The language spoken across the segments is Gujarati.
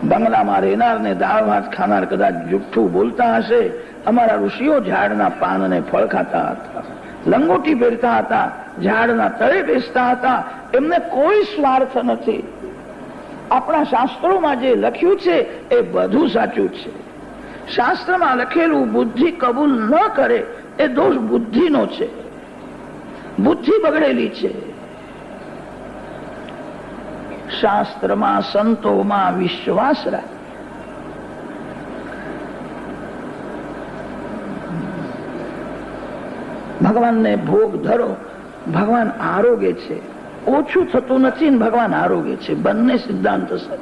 બંગલામાં રહેનાર ને દાળ ભાત ખાનાર કદાચ જુઠ્ઠું બોલતા હશે. અમારા ઋષિઓ ઝાડના પાન અને ફળ ખાતા હતા, લંગોટી પહેરતા હતા, ઝાડના તળે બેસતા હતા. એમને કોઈ સ્વાર્થ નથી. આપણા શાસ્ત્રોમાં જે લખ્યું છે એ બધું સાચું છે. શાસ્ત્રમાં લખેલું બુદ્ધિ કબૂલ ન કરે એ દોષ બુદ્ધિનો છે. બુદ્ધિ બગડેલી છે. શાસ્ત્રમાં સંતોમાં વિશ્વાસ રાખ. ભગવાનને ભોગ ધરો. ભગવાન આરોગ્ય છે, ઓછું થતું નથી. ભગવાન આરોગ્ય છે. બંને સિદ્ધાંત સત્ય.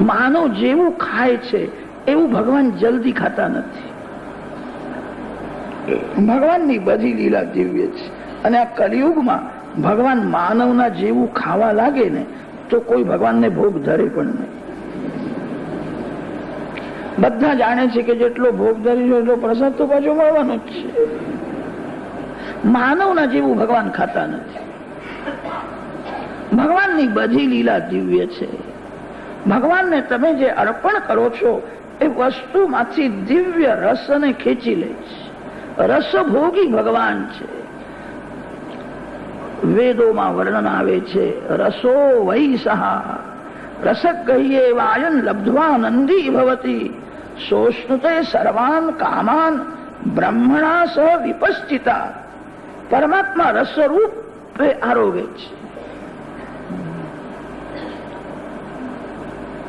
માનવ જેવું ખાય છે એવું ભગવાન જલ્દી ખાતા નથી. ભગવાનની બધી લીલા દિવ્ય છે. અને આ કલિયુગમાં ભગવાન માનવના જેવું ખાવા લાગે ને તો કોઈ ભગવાનને ભોગ ધરે પણ નહીં. બધા જાણે છે કે જેટલો ભોગ ધરીશું એટલો પ્રસાદ તો પાછો મળવાનો જ છે. માનવના જેવું ભગવાન ખાતા નથી. ભગવાનની બધી લીલા દિવ્ય છે. ભગવાનને તમે જે અર્પણ કરો છો એ વસ્તુમાંથી દિવ્ય રસને ખેંચી લે છે. રસભોગી ભગવાન છે. વેદોમાં વર્ણન આવે છે, રસો વૈ સહા રસગહ્યે વાયન લબ્ધ્વા નંદી ભવતી સોષ્ણુતે સર્વાન કામાન બ્રહ્મણા સહ વિપશ્ચિતા. પરમાત્મા રસરૂપે આરોગે છે.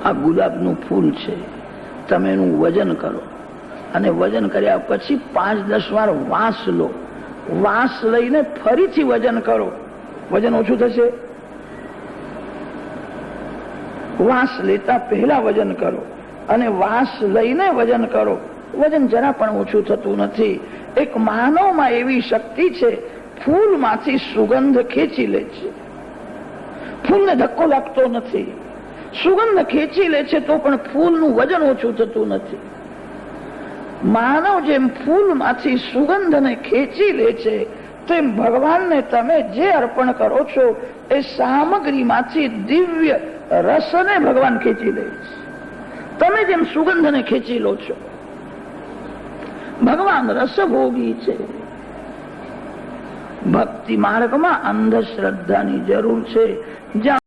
આ ગુલાબનું ફૂલ છે. તમે એનું વજન કરો અને વજન કર્યા પછી 5-10 વાર વાસ લો. વાસ લઈને ફરીથી વજન કરો. વજન ઓછું થશે. વાસ લેતા પહેલા વજન કરો અને વાસ લઈને વજન કરો. વજન જરા પણ ઓછું થતું નથી. એક માનવમાં એવી શક્તિ છે, ફૂલમાંથી સુગંધ ખેંચી લે છે. ફૂલને ધક્કો લાગતો નથી. સુગંધ ખેંચી લે છે તો પણ ફૂલનું વજન ઓછું થતું નથી. માનવ જેમ ફૂલમાંથી સુગંધને ખેંચી લે છે તેમ ભગવાનને તમે જે અર્પણ કરો છો એ સામગ્રીમાંથી દિવ્ય રસને ભગવાન ખેંચી લે છે. તમે જેમ સુગંધને ખેંચી લો છો. ભગવાન રસભોગી છે. ભક્તિ માર્ગમાં અંધશ્રદ્ધાની જરૂર છે. જ્યાં